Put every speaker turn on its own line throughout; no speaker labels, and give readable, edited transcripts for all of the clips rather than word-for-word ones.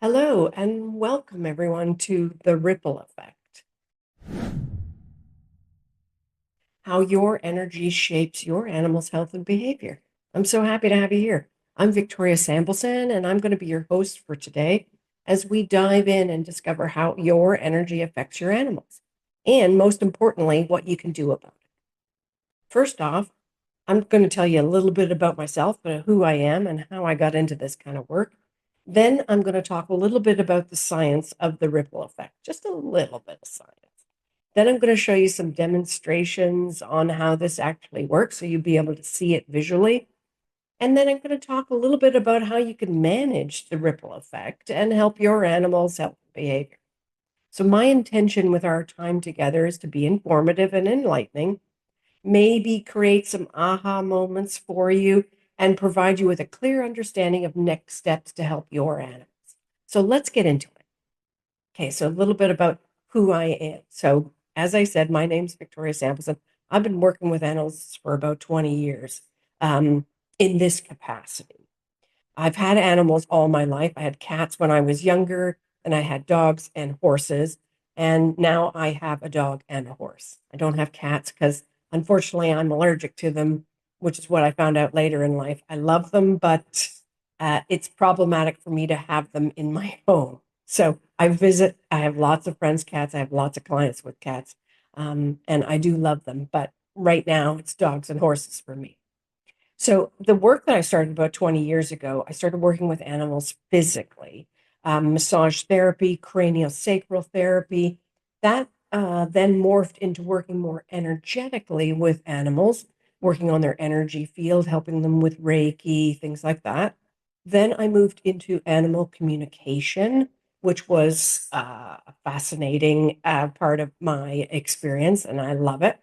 Hello, and welcome everyone to the ripple effect. How your energy shapes your animal's health and behavior. I'm so happy to have you here. I'm Victoria Sampleson, and I'm going to be your host for today as we dive in and discover how your energy affects your animals, and most importantly, what you can do about it. First off, I'm going to tell you a little bit about myself, who I am, and how I got into this kind of work. Then I'm going to talk a little bit about the science of the ripple effect, just a little bit of science. Then I'm going to show you some demonstrations on how this actually works so you'll be able to see it visually. And then I'm going to talk a little bit about how you can manage the ripple effect and help your animals' health and behavior. So, my intention with our time together is to be informative and enlightening, maybe create some aha moments for you, and provide you with a clear understanding of next steps to help your animals. So let's get into it. Okay, so a little bit about who I am. So, as I said, my name's Victoria Sampleson. I've been working with animals for about 20 years um, in this capacity. I've had animals all my life. I had cats when I was younger, and I had dogs and horses. And now I have a dog and a horse. I don't have cats because unfortunately I'm allergic to them, which is what I found out later in life. I love them, but it's problematic for me to have them in my home. So I visit, I have lots of friends' cats, I have lots of clients with cats, and I do love them. But right now it's dogs and horses for me. So the work that I started about 20 years ago, I started working with animals physically, massage therapy, cranial sacral therapy. That then morphed into working more energetically with animals, working on their energy field, helping them with Reiki, things like that. Then I moved into animal communication, which was a fascinating part of my experience, and I love it.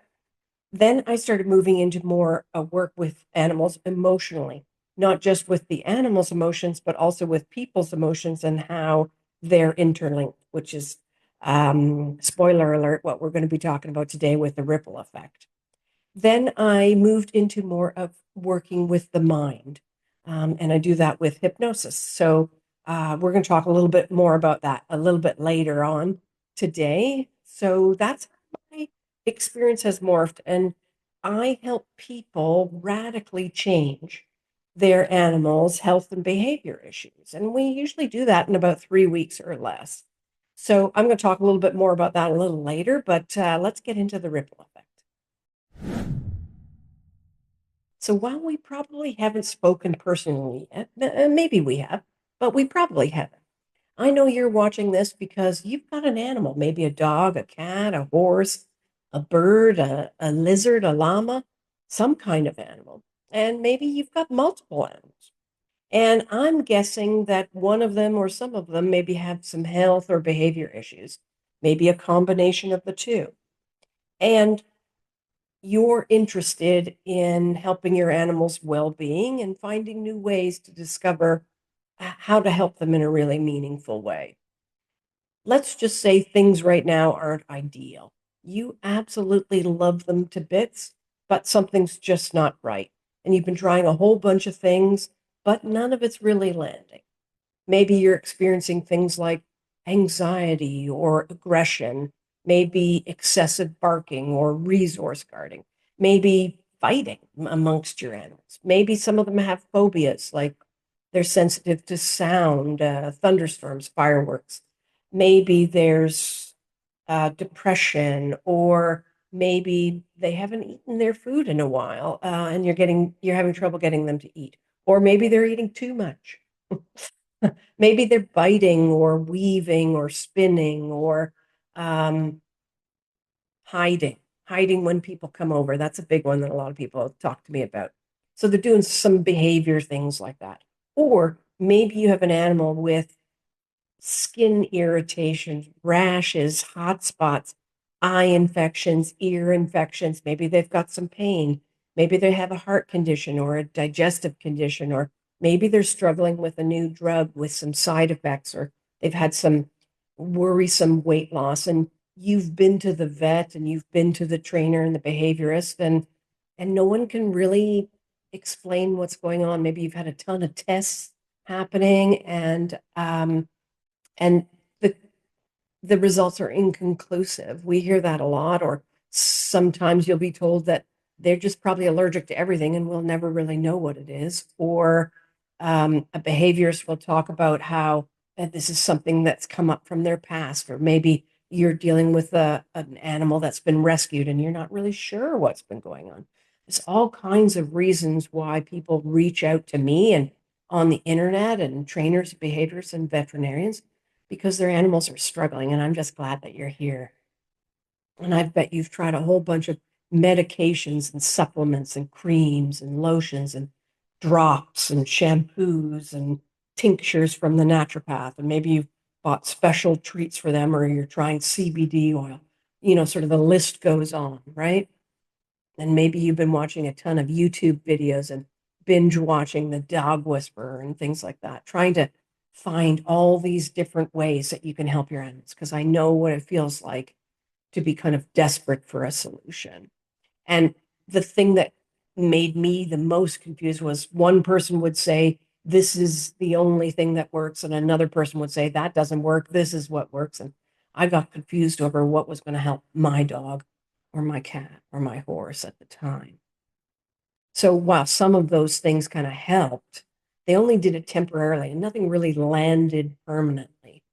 Then I started moving into more work with animals emotionally, not just with the animals' emotions, but also with people's emotions and how they're interlinked, which is, spoiler alert, what we're going to be talking about today with the ripple effect. Then I moved into more of working with the mind, and I do that with hypnosis. So we're going to talk a little bit more about that a little bit later on today. So that's how my experience has morphed, and I help people radically change their animals' health and behavior issues. And we usually do that in about 3 weeks or less. So I'm going to talk a little bit more about that a little later, but let's get into the ripple effect. So while we probably haven't spoken personally yet, maybe we have, but we probably haven't. I know you're watching this because you've got an animal, maybe a dog, a cat, a horse, a bird, a lizard, a llama, some kind of animal. And maybe you've got multiple animals. And I'm guessing that one of them or some of them maybe have some health or behavior issues, maybe a combination of the two. And you're interested in helping your animal's well-being and finding new ways to discover how to help them in a really meaningful way. Let's just say things right now aren't ideal. You absolutely love them to bits, but something's just not right. And you've been trying a whole bunch of things, but none of it's really landing. Maybe you're experiencing things like anxiety or aggression, maybe excessive barking or resource guarding, maybe fighting amongst your animals. Maybe some of them have phobias, like they're sensitive to sound, thunderstorms, fireworks. Maybe there's depression, or maybe they haven't eaten their food in a while, and you're having trouble getting them to eat, or maybe they're eating too much. Maybe they're biting or weaving or spinning or um, hiding, hiding when people come over. That's a big one that a lot of people talk to me about. So they're doing some behavior things like that. Or maybe you have an animal with skin irritations, rashes, hot spots, eye infections, ear infections. Maybe they've got some pain. Maybe they have a heart condition or a digestive condition, or maybe they're struggling with a new drug with some side effects, or they've had some worrisome weight loss. And you've been to the vet and you've been to the trainer and the behaviorist, and no one can really explain what's going on. Maybe you've had a ton of tests happening, and And the the results are inconclusive. We hear that a lot, or sometimes you'll be told that they're just probably allergic to everything and we'll never really know what it is. Or a behaviorist will talk about how this is something that's come up from their past, or maybe you're dealing with an animal that's been rescued and you're not really sure what's been going on. There's all kinds of reasons why people reach out to me and on the internet, and trainers, behaviorists, and veterinarians, because their animals are struggling. And I'm just glad that you're here. And I bet you've tried a whole bunch of medications and supplements and creams and lotions and drops and shampoos and tinctures from the naturopath. And maybe you've bought special treats for them, or you're trying CBD oil. Sort of the list goes on, right? And maybe you've been watching a ton of YouTube videos and binge watching The Dog Whisperer and things like that, trying to find all these different ways that you can help your animals. Because I know what it feels like to be kind of desperate for a solution. And the thing that made me the most confused was one person would say, this is the only thing that works. And another person would say, that doesn't work. This is what works. And I got confused over what was going to help my dog or my cat or my horse at the time. So while some of those things kind of helped, they only did it temporarily and nothing really landed permanently.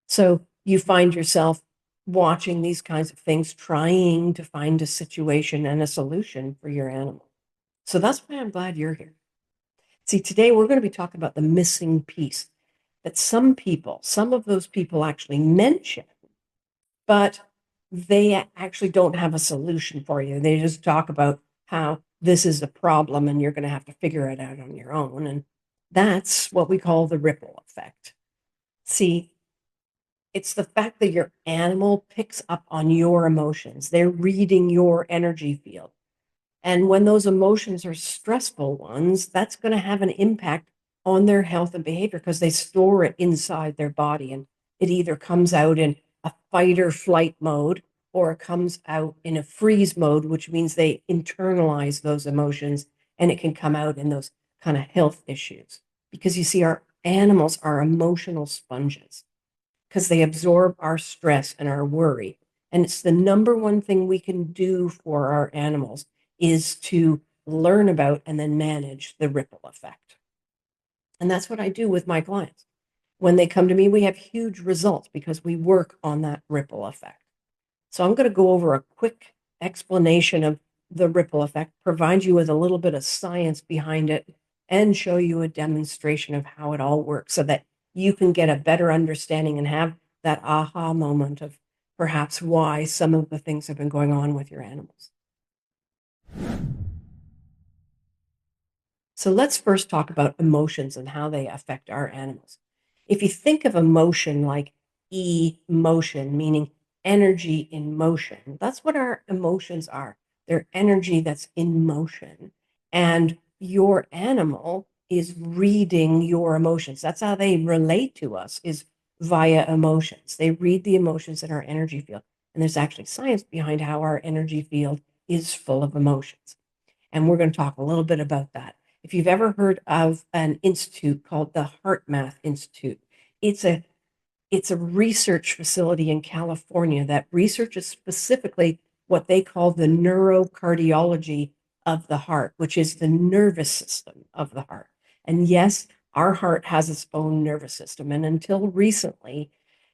So you find yourself watching these kinds of things, trying to find a situation and a solution for your animal. So that's why I'm glad you're here. See, today we're going to be talking about the missing piece that some of those people actually mention, but they actually don't have a solution for you. They just talk about how this is a problem and you're going to have to figure it out on your own. And that's what we call the ripple effect. See, it's the fact that your animal picks up on your emotions. They're reading your energy field. And when those emotions are stressful ones, that's going to have an impact on their health and behavior because they store it inside their body. And it either comes out in a fight or flight mode, or it comes out in a freeze mode, which means they internalize those emotions, and it can come out in those kind of health issues. Because you see, our animals are emotional sponges because they absorb our stress and our worry. And it's the number one thing we can do for our animals is to learn about and then manage the ripple effect. And that's what I do with my clients. When they come to me, we have huge results because we work on that ripple effect. So I'm going to go over a quick explanation of the ripple effect, provide you with a little bit of science behind it, and show you a demonstration of how it all works so that you can get a better understanding and have that aha moment of perhaps why some of the things have been going on with your animals. So let's first talk about emotions and how they affect our animals. If you think of emotion like emotion, meaning energy in motion, that's what our emotions are. They're energy that's in motion. And your animal is reading your emotions. That's how they relate to us, is via emotions. They read the emotions in our energy field. And there's actually science behind how our energy field is full of emotions. And we're going to talk a little bit about that. If you've ever heard of an institute called the HeartMath Institute, it's a it's a research facility in California that researches specifically what they call the neurocardiology of the heart, which is the nervous system of the heart. And yes, our heart has its own nervous system. And until recently,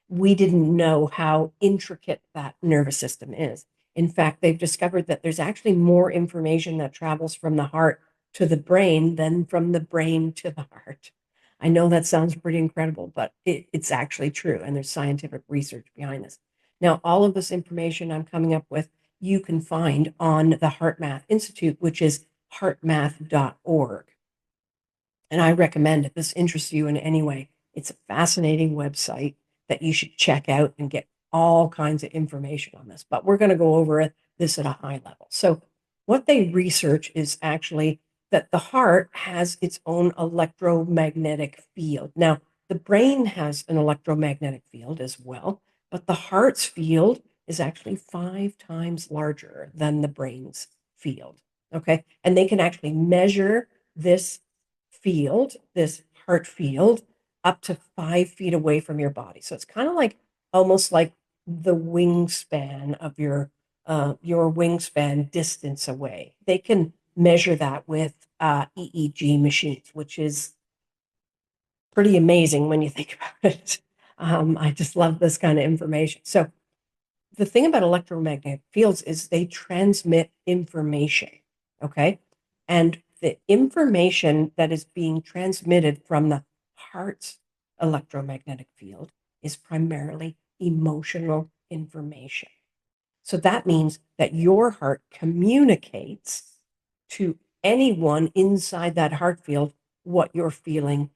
we didn't know how intricate that nervous system is. In fact, they've discovered that there's actually more information that travels from the heart to the brain than from the brain to the heart. I know that sounds pretty incredible, but it's actually true. And there's scientific research behind this. Now, all of this information I'm coming up with, you can find on the HeartMath Institute, which is heartmath.org. And I recommend, if this interests you in any way, it's a fascinating website that you should check out and get all kinds of information on this. But we're going to go over this at a high level. So what they research is actually that the heart has its own electromagnetic field. Now, the brain has an electromagnetic field as well, but the heart's field is actually 5 times larger than the brain's field. Okay. And they can actually measure this field, this heart field, up to 5 feet away from your body. So it's kind of like almost like the wingspan of your wingspan distance away. They can measure that with EEG machines, which is pretty amazing when you think about it. I just love this kind of information. So the thing about electromagnetic fields is they transmit information, okay? And the information that is being transmitted from the heart's electromagnetic field is primarily emotional information. So that means that your heart communicates to anyone inside that heart field what you're feeling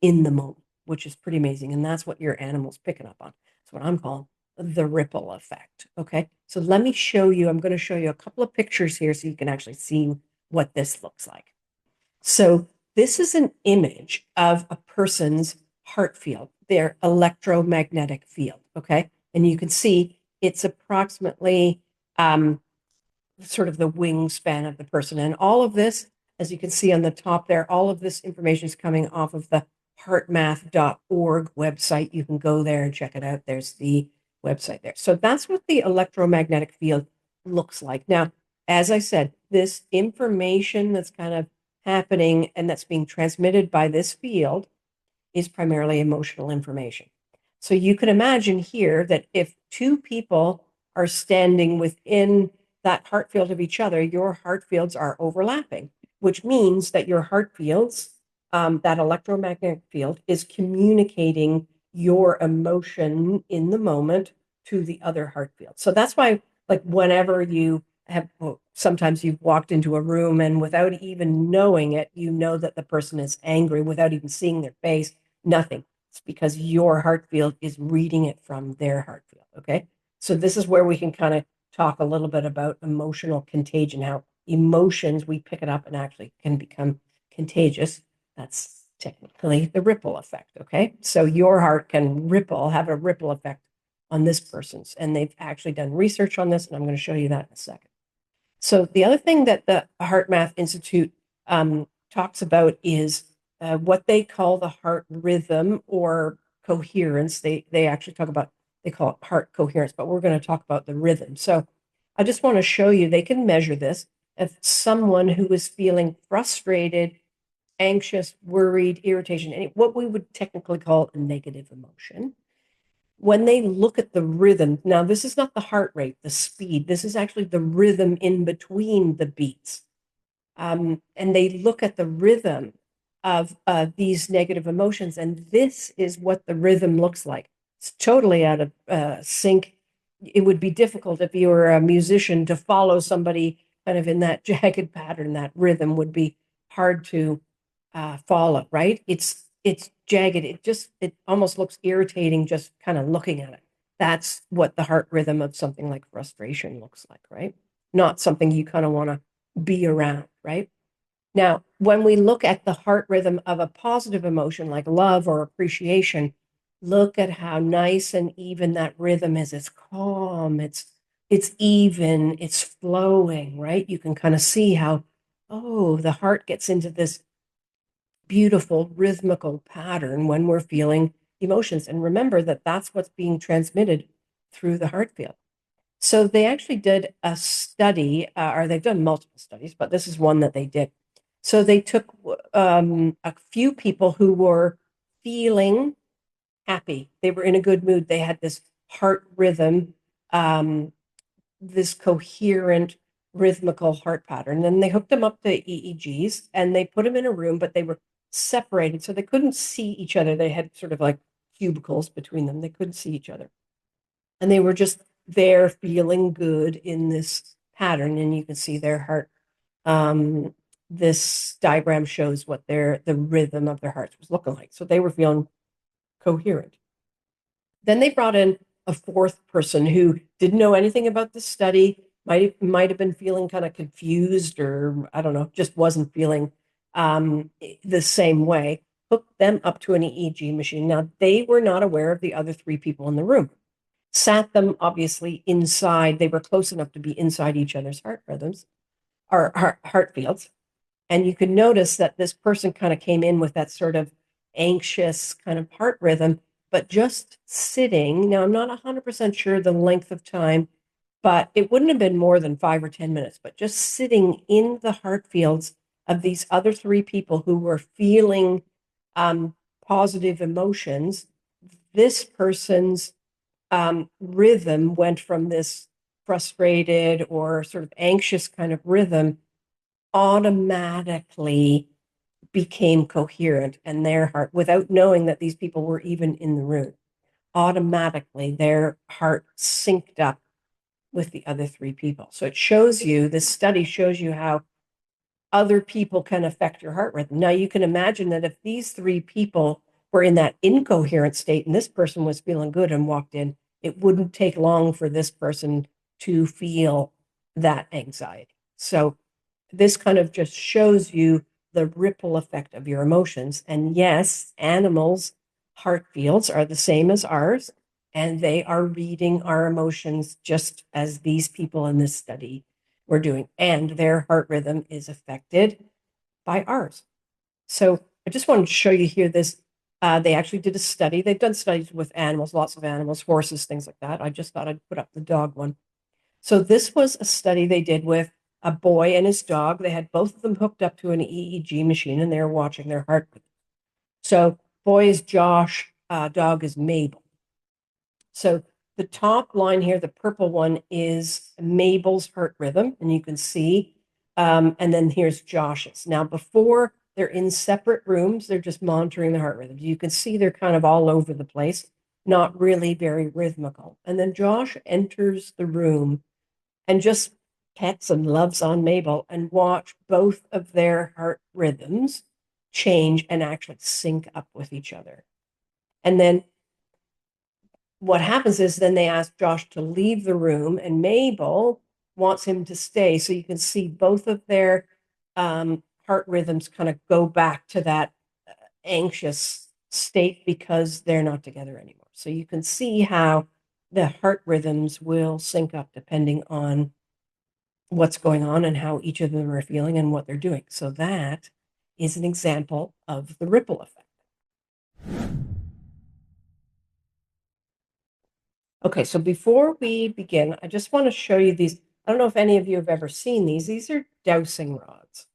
in the moment, which is pretty amazing. And that's what your animal's picking up on. It's what I'm calling the ripple effect. Okay. So let me show you, I'm going to show you a couple of pictures here so you can actually see what this looks like. So this is an image of a person's heart field, their electromagnetic field. Okay. And you can see it's approximately sort of the wingspan of the person. And all of this, as you can see on the top there, all of this information is coming off of the heartmath.org website. You can go there and check it out. There's the website there. So that's what the electromagnetic field looks like. Now, as I said, this information that's kind of happening and that's being transmitted by this field is primarily emotional information. So you can imagine here that if two people are standing within that heart field of each other, your heart fields are overlapping, which means that your heart fields, that electromagnetic field, is communicating your emotion in the moment to the other heart field. So that's why, like, whenever you have, well, sometimes you've walked into a room and without even knowing it, you know that the person is angry without even seeing their face, nothing. It's because your heart field is reading it from their heart field. Okay. So this is where we can kind of talk a little bit about emotional contagion, how emotions, we pick it up and actually can become contagious. That's technically the ripple effect. Okay. So your heart can have a ripple effect on this person's. And they've actually done research on this, and I'm going to show you that in a second. So the other thing that the Heart Math Institute talks about is what they call the heart rhythm or coherence. They actually talk about, they call it heart coherence, but we're going to talk about the rhythm. So I just want to show you, they can measure this. If someone who is feeling frustrated, anxious, worried, irritation, what we would technically call a negative emotion, when they look at the rhythm, now this is not the heart rate, the speed, this is actually the rhythm in between the beats. And they look at the rhythm of these negative emotions, and this is what the rhythm looks like. It's totally out of sync. It would be difficult if you were a musician to follow somebody kind of in that jagged pattern. That rhythm would be hard to follow, right? It's jagged. It almost looks irritating just kind of looking at it. That's what the heart rhythm of something like frustration looks like, right? Not something you kind of want to be around, right? Now, when we look at the heart rhythm of a positive emotion like love or appreciation, look at how nice and even that rhythm is. It's calm, it's even, it's flowing, right? You can kind of see how, oh, the heart gets into this beautiful rhythmical pattern when we're feeling emotions. And remember that that's what's being transmitted through the heart field. So they actually did a study, or they've done multiple studies, but this is one that they did. So they took a few people who were feeling happy. They were in a good mood. They had this heart rhythm, this coherent rhythmical heart pattern. And they hooked them up to EEGs and they put them in a room, but they were separated. So they couldn't see each other. They had sort of like cubicles between them. They couldn't see each other. And they were just there feeling good in this pattern. And you can see their heart. This diagram shows what the rhythm of their hearts was looking like. So they were feeling coherent. Then they brought in a fourth person who didn't know anything about the study, might have been feeling kind of confused, or I don't know, just wasn't feeling the same way. Hooked them up to an EEG machine. Now, they were not aware of the other three people in the room. Sat them obviously inside. They were close enough to be inside each other's heart rhythms or heart fields. And you could notice that this person kind of came in with that sort of anxious kind of heart rhythm, but just sitting. Now, I'm not 100% sure the length of time, but it wouldn't have been more than 5 or 10 minutes, but just sitting in the heart fields of these other three people who were feeling positive emotions, this person's rhythm went from this frustrated or sort of anxious kind of rhythm automatically became coherent, and their heart, without knowing that these people were even in the room, automatically their heart synced up with the other three people. So it shows you, this study shows you how other people can affect your heart rhythm. Now, you can imagine that if these three people were in that incoherent state and this person was feeling good and walked in, it wouldn't take long for this person to feel that anxiety. So this kind of just shows you the ripple effect of your emotions. And yes, animals' heart fields are the same as ours, and they are reading our emotions just as these people in this study were doing. And their heart rhythm is affected by ours. So I just wanted to show you here this. They actually did a study. They've done studies with animals, lots of animals, horses, things like that. I just thought I'd put up the dog one. So this was a study they did with a boy and his dog. They had both of them hooked up to an EEG machine, and they were watching their heartbeat. So boy is Josh, dog is Mabel. So the top line here, the purple one, is Mabel's heart rhythm, and you can see. And then here's Josh's. Now, before they're in separate rooms, they're just monitoring the heart rhythm. You can see they're kind of all over the place, not really very rhythmical. And then Josh enters the room and just pets and loves on Mabel, and watch both of their heart rhythms change and actually sync up with each other. And then what happens is then they ask Josh to leave the room, and Mabel wants him to stay. So you can see both of their heart rhythms kind of go back to that anxious state because they're not together anymore. So you can see how the heart rhythms will sync up depending on what's going on and how each of them are feeling and what they're doing. So that is an example of the ripple effect. Okay, so before we begin, I just want to show you these. I don't know if any of you have ever seen these. These are dowsing rods.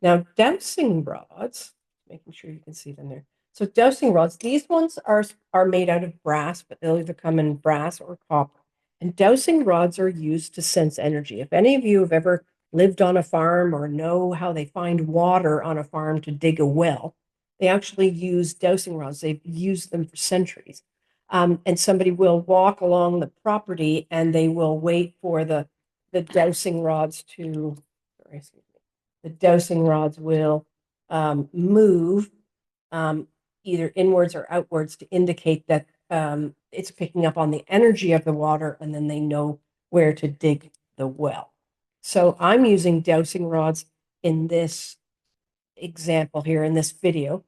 Now, dowsing rods, making sure you can see them there. So dowsing rods, these ones are made out of brass, but they'll either come in brass or copper. And dowsing rods are used to sense energy. If any of you have ever lived on a farm or know how they find water on a farm to dig a well, they actually use dowsing rods. They've used them for centuries. And somebody will walk along the property and they will wait for the dowsing rods to, sorry, excuse me, the dowsing rods will move either inwards or outwards to indicate that it's picking up on the energy of the water, and then they know where to dig the well. So I'm using dowsing rods in this example here, in this video,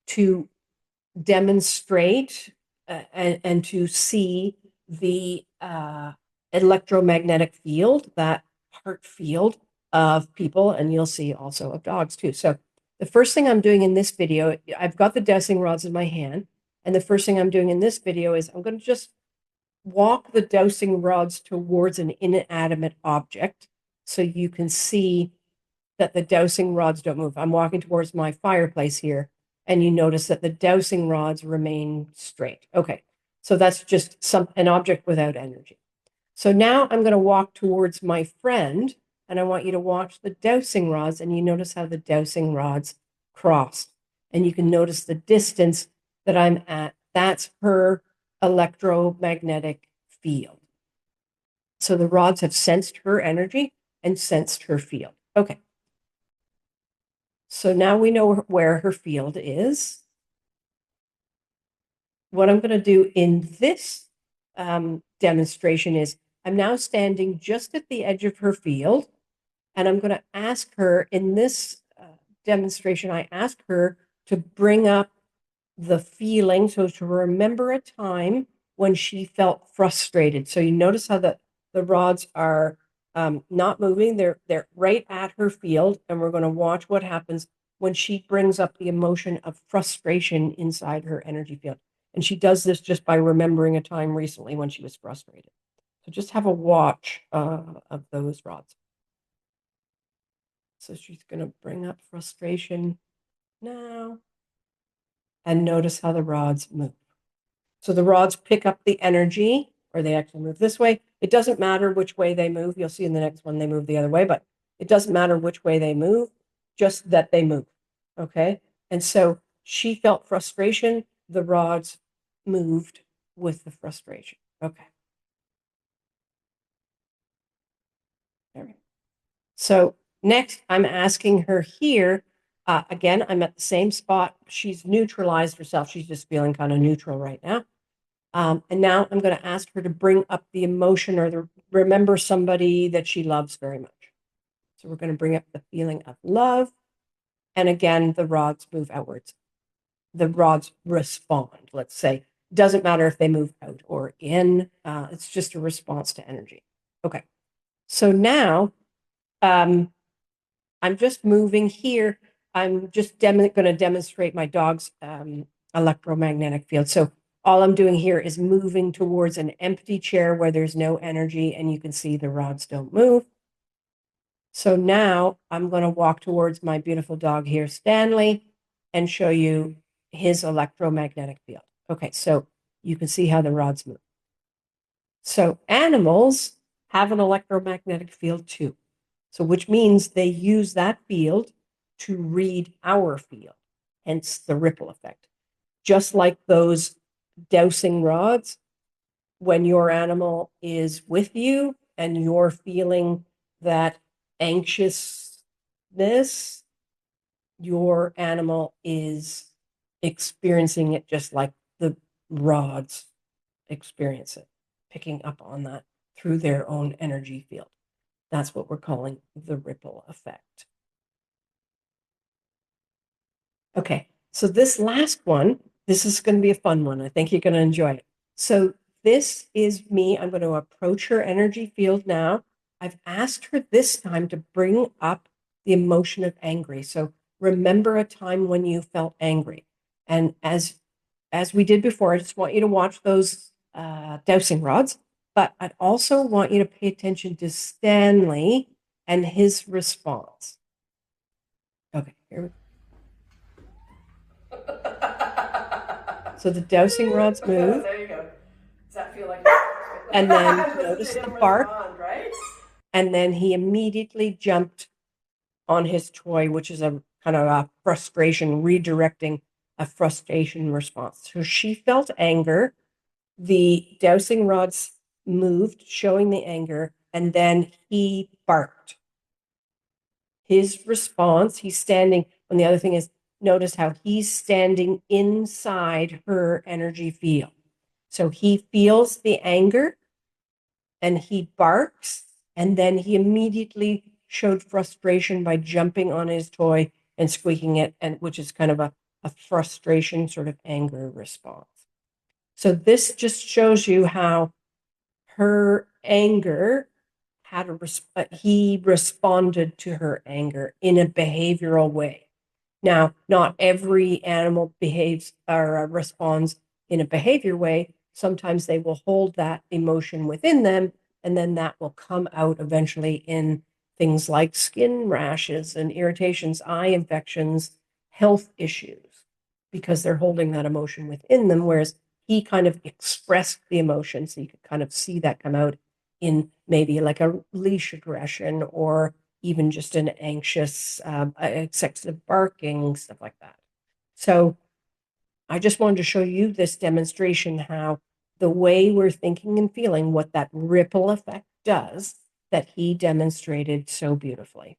to demonstrate and to see the electromagnetic field, that heart field of people, and you'll see also of dogs too. So the first thing I'm doing in this video, I've got the dowsing rods in my hand, and the first thing I'm doing in this video is I'm going to just walk the dowsing rods towards an inanimate object so you can see that the dowsing rods don't move. I'm walking towards my fireplace here, and you notice that the dowsing rods remain straight. Okay, so that's just an object without energy. So now I'm going to walk towards my friend, and I want you to watch the dowsing rods, and you notice how the dowsing rods cross. And you can notice the distance that I'm at. That's her electromagnetic field. So the rods have sensed her energy and sensed her field. Okay. So now we know where her field is. What I'm going to do in this demonstration is I'm now standing just at the edge of her field, and I'm going to ask her in this demonstration, I ask her to bring up the feeling, so to remember a time when she felt frustrated. So you notice how the rods are not moving. They're right at her field, and we're going to watch what happens when she brings up the emotion of frustration inside her energy field. And she does this just by remembering a time recently when she was frustrated. So just have a watch of those rods. So she's going to bring up frustration now. And notice how the rods move. So the rods pick up the energy, or they actually move this way. It doesn't matter which way they move. You'll see in the next one they move the other way, but it doesn't matter which way they move, just that they move. Okay? And so she felt frustration. The rods moved with the frustration. Okay. There we go. So next, I'm asking her here. Again, I'm at the same spot. She's neutralized herself. She's just feeling kind of neutral right now. And now I'm going to ask her to bring up the emotion or remember somebody that she loves very much. So we're going to bring up the feeling of love. And again, the rods move outwards. The rods respond, let's say. Doesn't matter if they move out or in. It's just a response to energy. Okay. So now I'm just moving here. I'm just going to demonstrate my dog's electromagnetic field. So all I'm doing here is moving towards an empty chair where there's no energy, and you can see the rods don't move. So now I'm going to walk towards my beautiful dog here, Stanley, and show you his electromagnetic field. Okay, so you can see how the rods move. So animals have an electromagnetic field too. So which means they use that field to read our field, hence the ripple effect. Just like those dowsing rods, when your animal is with you and you're feeling that anxiousness, your animal is experiencing it just like the rods experience it, picking up on that through their own energy field. That's what we're calling the ripple effect. Okay, so this last one, this is going to be a fun one. I think you're going to enjoy it. So this is me. I'm going to approach her energy field now. I've asked her this time to bring up the emotion of angry. So remember a time when you felt angry. And as we did before, I just want you to watch those dowsing rods, but I'd also want you to pay attention to Stanley and his response. Okay, here we go. So the dowsing rods move.
There you go. Does that feel like?
And then notice the bark.
Right?
And then he immediately jumped on his toy, which is a kind of a frustration, redirecting a frustration response. So she felt anger. The dowsing rods moved, showing the anger, and then he barked. His response, he's standing, and the other thing is, notice how he's standing inside her energy field. So he feels the anger and he barks, and then he immediately showed frustration by jumping on his toy and squeaking it, and which is kind of a frustration sort of anger response. So this just shows you how her anger had he responded to her anger in a behavioral way. Now, not every animal behaves or responds in a behavior way. Sometimes they will hold that emotion within them, and then that will come out eventually in things like skin rashes and irritations, eye infections, health issues, because they're holding that emotion within them, whereas he kind of expressed the emotion, so you could kind of see that come out in maybe like a leash aggression or even just an anxious, excessive barking, stuff like that. So I just wanted to show you this demonstration, how the way we're thinking and feeling, what that ripple effect does, that he demonstrated so beautifully.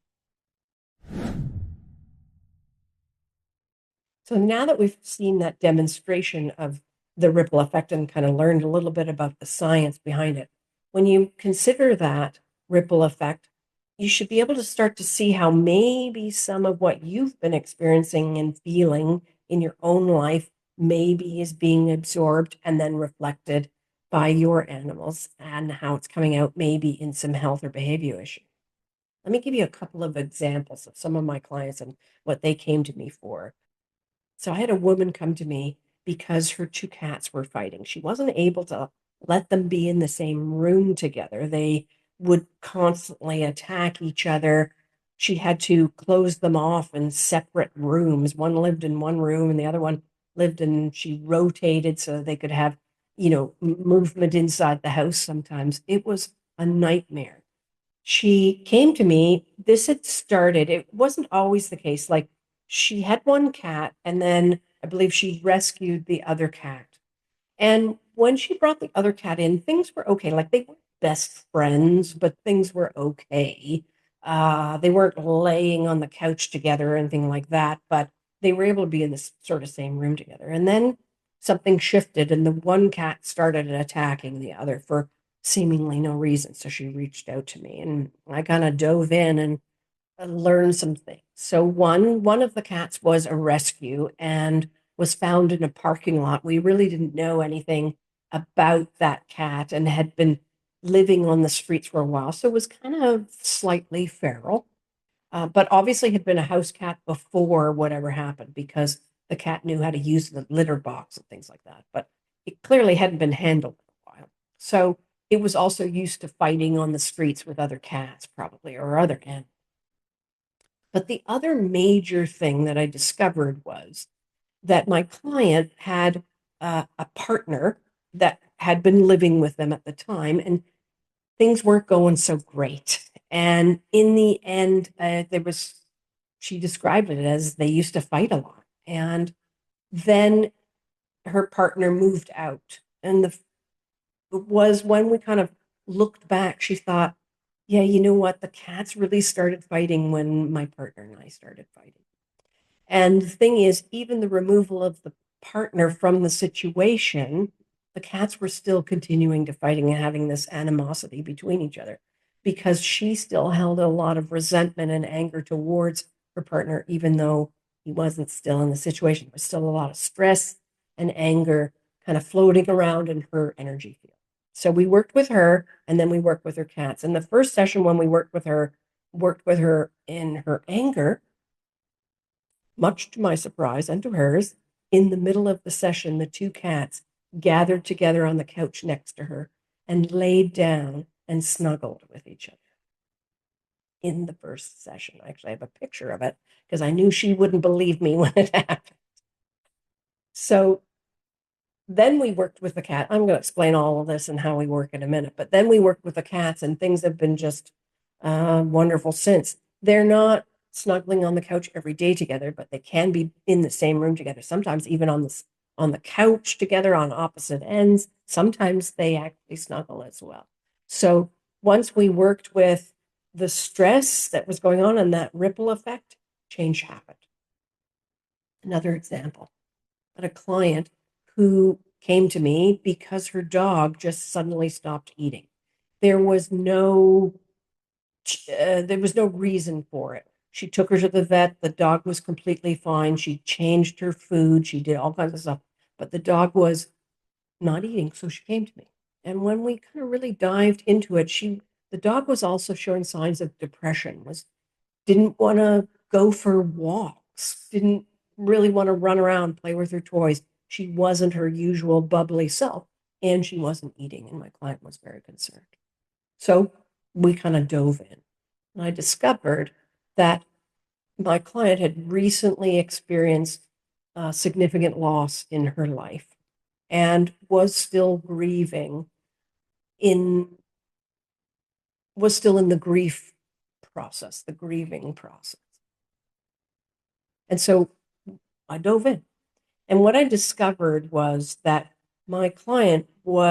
So now that we've seen that demonstration of the ripple effect and kind of learned a little bit about the science behind it, when you consider that ripple effect, you should be able to start to see how maybe some of what you've been experiencing and feeling in your own life maybe is being absorbed and then reflected by your animals, and how it's coming out maybe in some health or behavior issue. Let me give you a couple of examples of some of my clients and what they came to me for. So I had a woman come to me because her two cats were fighting. She wasn't able to let them be in the same room together. They would constantly attack each other. She had to close them off in separate rooms. One lived in one room and the other one lived in, she rotated so they could have, movement inside the house sometimes. It was a nightmare. She came to me. This had started, it wasn't always the case. Like she had one cat, and then I believe she rescued the other cat. And when she brought the other cat in, things were okay. Like they weren't best friends, but things were okay. They weren't laying on the couch together or anything like that, but they were able to be in this sort of same room together. And then something shifted, and the one cat started attacking the other for seemingly no reason. So she reached out to me, and I kind of dove in and learn some things. So one of the cats was a rescue and was found in a parking lot. We really didn't know anything about that cat and had been living on the streets for a while, so it was kind of slightly feral. But obviously had been a house cat before whatever happened because the cat knew how to use the litter box and things like that. But it clearly hadn't been handled in a while. So it was also used to fighting on the streets with other cats, probably, or other animals. But the other major thing that I discovered was that my client had a partner that had been living with them at the time, and things weren't going so great. And in the end, she described it as they used to fight a lot. And then her partner moved out. And it was when we kind of looked back, she thought, yeah, you know what? The cats really started fighting when my partner and I started fighting. And the thing is, even the removal of the partner from the situation, the cats were still continuing to fighting and having this animosity between each other because she still held a lot of resentment and anger towards her partner, even though he wasn't still in the situation. There was still a lot of stress and anger kind of floating around in her energy field. So we worked with her, and then we worked with her cats. And the first session when we worked with her in her anger, much to my surprise and to hers, in the middle of the session, the two cats gathered together on the couch next to her and laid down and snuggled with each other in the first session. Actually, I have a picture of it because I knew she wouldn't believe me when it happened. So then we worked with the cat. I'm going to explain all of this and how we work in a minute, but then we worked with the cats, and things have been just wonderful since. They're not snuggling on the couch every day together, but they can be in the same room together, sometimes even on the couch together on opposite ends. Sometimes they actually snuggle as well. So once we worked with the stress that was going on and that ripple effect, change happened. Another example, but a client who came to me because her dog just suddenly stopped eating. There was no there was no reason for it. She took her to the vet. The dog was completely fine. She changed her food. She did all kinds of stuff, but the dog was not eating. So she came to me. And when we kind of really dived into it, the dog was also showing signs of depression, didn't want to go for walks, didn't really want to run around, play with her toys. She wasn't her usual bubbly self, and she wasn't eating. And my client was very concerned. So we kind of dove in. And I discovered that my client had recently experienced significant loss in her life and in was still in the grief process, the grieving process. And so I dove in. And what I discovered was that my client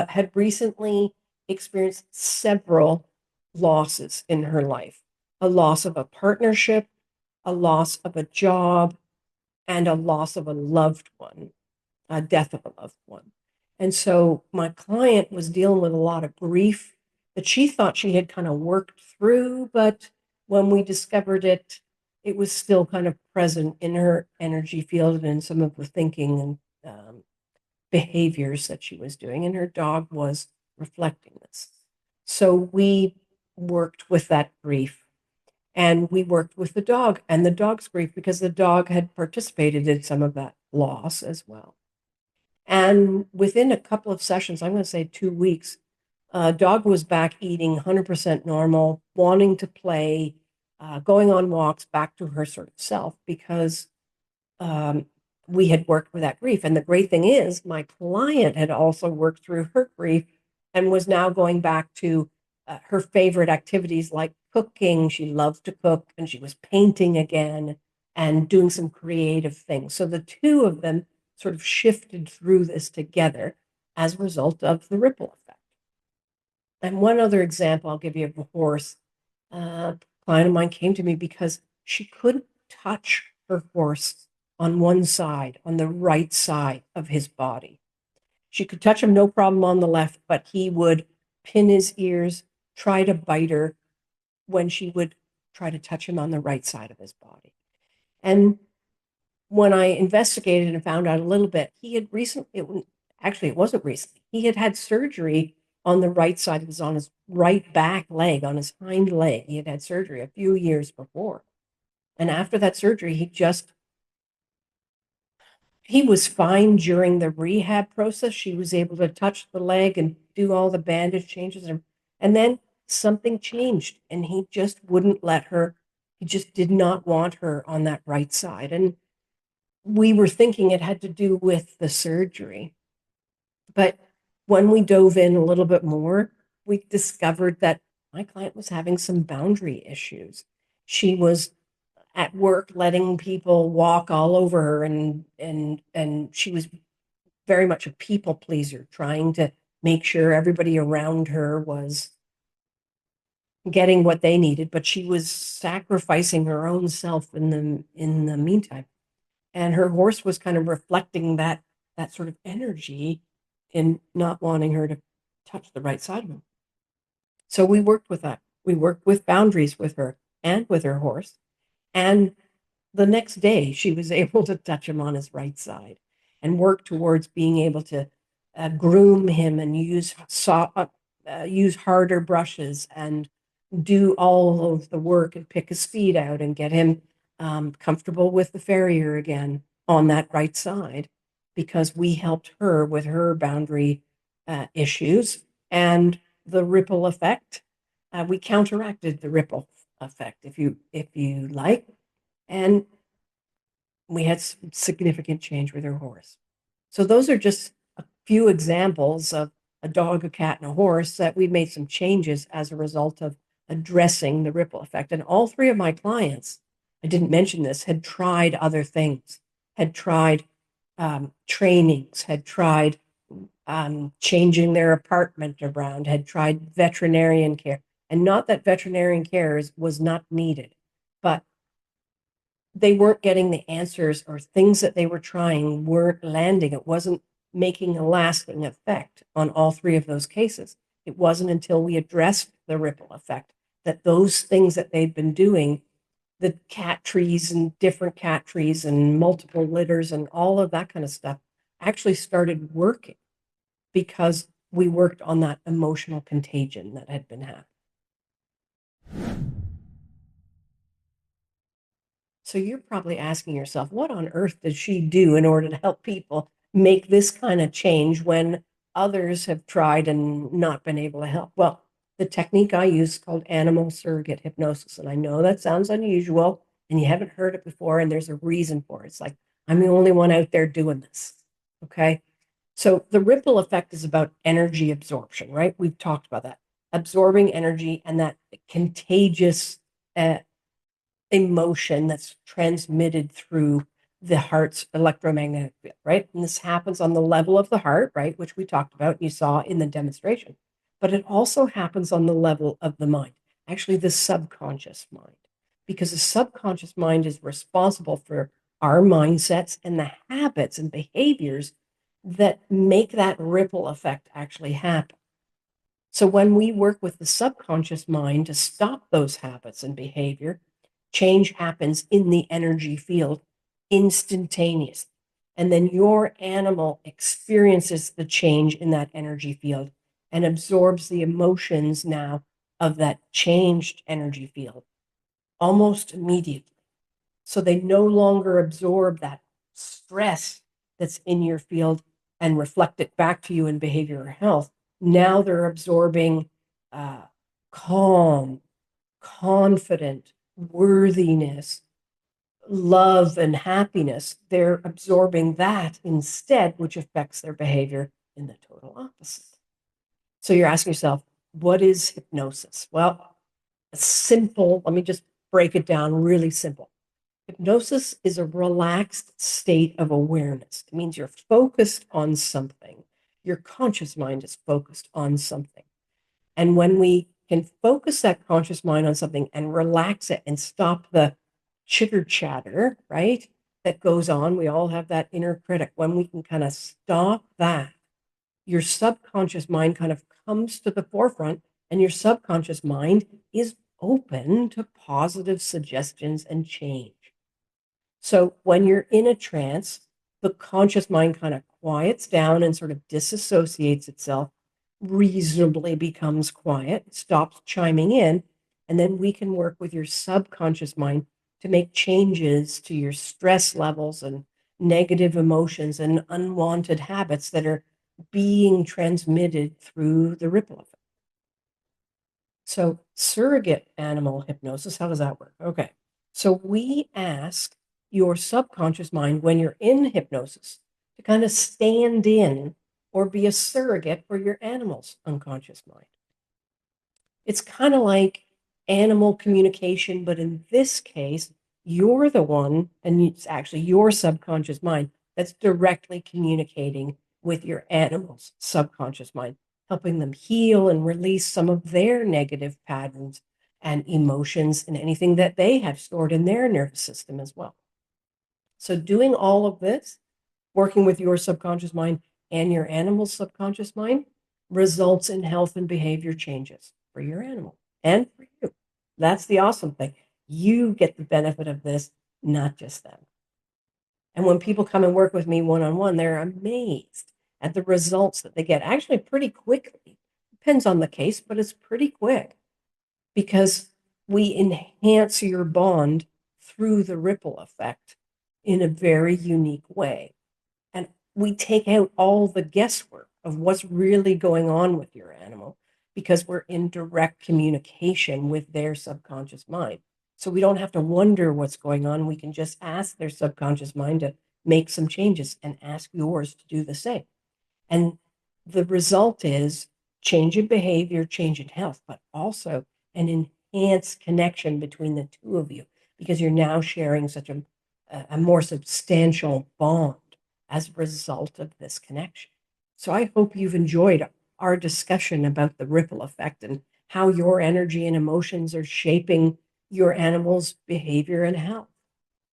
had recently experienced several losses in her life: a loss of a partnership, a loss of a job, and a loss of a loved one, a death of a loved one. And so my client was dealing with a lot of grief that she thought she had kind of worked through, but when we discovered it, it was still kind of present in her energy field and in some of the thinking and behaviors that she was doing, and her dog was reflecting this. So we worked with that grief. And we worked with the dog and the dog's grief because the dog had participated in some of that loss as well. And within a couple of sessions, I'm going to say 2 weeks, dog was back eating 100% normal, wanting to play, going on walks, back to her sort of self because um, we had worked with that grief. And the great thing is, my client had also worked through her grief and was now going back to her favorite activities like cooking. She loved to cook and she was painting again and doing some creative things. So the two of them sort of shifted through this together as a result of the ripple effect. And one other example I'll give you of a horse. A client of mine came to me because she couldn't touch her horse on one side, on the right side of his body. She could touch him no problem on the left, but he would pin his ears, try to bite her when she would try to touch him on the right side of his body. And when I investigated and found out a little bit, he had recently, actually, it wasn't recently, he had had surgery on the right side. It was on his right back leg, on his hind leg. He had had surgery a few years before. And after that surgery, he was fine during the rehab process. She was able to touch the leg and do all the bandage changes. And then something changed and he just wouldn't let her, he just did not want her on that right side. And we were thinking it had to do with the surgery. But when we dove in a little bit more, we discovered that my client was having some boundary issues. She was at work letting people walk all over her and she was very much a people pleaser, trying to make sure everybody around her was getting what they needed, but she was sacrificing her own self in the meantime. And her horse was kind of reflecting that sort of energy in not wanting her to touch the right side of him. So we worked with that. We worked with boundaries with her and with her horse. And the next day, she was able to touch him on his right side and work towards being able to groom him and use harder brushes and do all of the work and pick his feet out and get him comfortable with the farrier again on that right side because we helped her with her boundary issues and the ripple effect. We counteracted the ripple effect, if you like, and we had significant change with her horse. So those are just a few examples of a dog, a cat, and a horse that we made some changes as a result of addressing the ripple effect. And all three of my clients, I didn't mention this, had tried other things, had tried trainings, had tried changing their apartment around, had tried veterinarian care. And not that veterinarian care was not needed, but they weren't getting the answers or things that they were trying weren't landing. It wasn't making a lasting effect on all three of those cases. It wasn't until we addressed the ripple effect that those things that they'd been doing, the cat trees and different cat trees and multiple litters and all of that kind of stuff, actually started working because we worked on that emotional contagion that had been happening. So you're probably asking yourself, what on earth did she do in order to help people make this kind of change when others have tried and not been able to help? Well, the technique I use is called animal surrogate hypnosis. And I know that sounds unusual and you haven't heard it before, and there's a reason for it. It's like, I'm the only one out there doing this. Okay. So the ripple effect is about energy absorption, right? We've talked about that. Absorbing energy and that contagious emotion that's transmitted through the heart's electromagnetic field, right? And this happens on the level of the heart, right? Which we talked about, you saw in the demonstration. But it also happens on the level of the mind, actually, the subconscious mind, because the subconscious mind is responsible for our mindsets and the habits and behaviors that make that ripple effect actually happen. So when we work with the subconscious mind to stop those habits and behavior, change happens in the energy field instantaneously. And then your animal experiences the change in that energy field and absorbs the emotions now of that changed energy field. almost immediately. So they no longer absorb that stress that's in your field and reflect it back to you in behavior or health. Now they're absorbing calm, confident, worthiness, love, and happiness. They're absorbing that instead, which affects their behavior in the total opposite. So you're asking yourself, what is hypnosis? Well, it's simple. Let me just break it down really simple. Hypnosis is a relaxed state of awareness. It means you're focused on something. Your conscious mind is focused on something. And when we can focus that conscious mind on something and relax it and stop the chitter chatter, right, that goes on, we all have that inner critic. When we can kind of stop that, your subconscious mind kind of comes to the forefront, and your subconscious mind is open to positive suggestions and change. So when you're in a trance, the conscious mind kind of quiets down and sort of disassociates itself, reasonably becomes quiet, stops chiming in, and then we can work with your subconscious mind to make changes to your stress levels and negative emotions and unwanted habits that are being transmitted through the ripple effect. So, surrogate animal hypnosis, how does that work? Okay. So, we ask your subconscious mind when you're in hypnosis to kind of stand in or be a surrogate for your animal's unconscious mind. It's kind of like animal communication, but in this case, you're the one, and it's actually your subconscious mind that's directly communicating with your animal's subconscious mind, helping them heal and release some of their negative patterns and emotions and anything that they have stored in their nervous system as well. So, doing all of this, working with your subconscious mind and your animal's subconscious mind, results in health and behavior changes for your animal and for you. That's the awesome thing. You get the benefit of this, not just them. And when people come and work with me one on one, they're amazed at the results that they get actually pretty quickly. Depends on the case, but it's pretty quick because we enhance your bond through the ripple effect in a very unique way. And we take out all the guesswork of what's really going on with your animal because we're in direct communication with their subconscious mind. So we don't have to wonder what's going on. We can just ask their subconscious mind to make some changes and ask yours to do the same. And the result is change in behavior, change in health, but also an enhanced connection between the two of you because you're now sharing such a more substantial bond as a result of this connection. So I hope you've enjoyed our discussion about the ripple effect and how your energy and emotions are shaping your animal's behavior and health.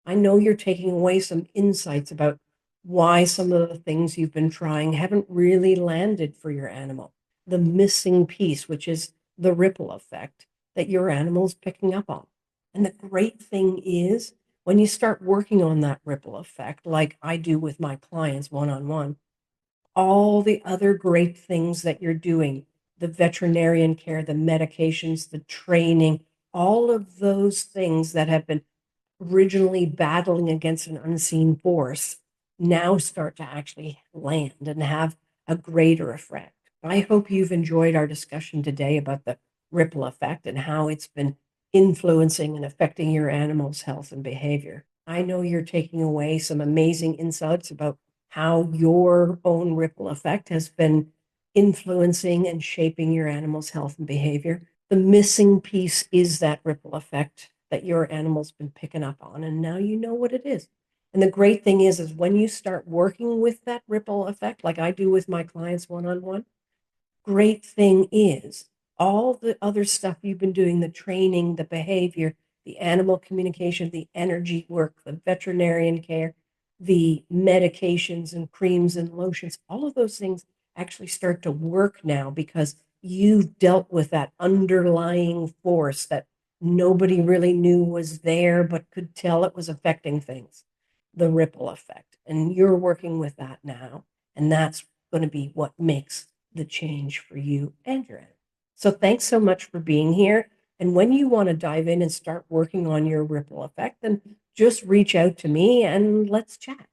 I know you're taking away some insights about why some of the things you've been trying haven't really landed for your animal. The missing piece, which is the ripple effect that your animal's picking up on. And the great thing is, when you start working on that ripple effect, like I do with my clients one on one, all the other great things that you're doing, the veterinarian care, the medications, the training, all of those things that have been originally battling against an unseen force now start to actually land and have a greater effect. I hope you've enjoyed our discussion today about the ripple effect and how it's been influencing and affecting your animal's health and behavior. I know you're taking away some amazing insights about how your own ripple effect has been influencing and shaping your animal's health and behavior. The missing piece is that ripple effect that your animal's been picking up on, and now you know what it is. And the great thing is when you start working with that ripple effect, like I do with my clients one on one, great thing is all the other stuff you've been doing, the training, the behavior, the animal communication, the energy work, the veterinarian care, the medications and creams and lotions, all of those things actually start to work now because you've dealt with that underlying force that nobody really knew was there but could tell it was affecting things, the ripple effect. And you're working with that now. And that's going to be what makes the change for you and your animal. So thanks so much for being here. And when you want to dive in and start working on your ripple effect, then just reach out to me and let's chat.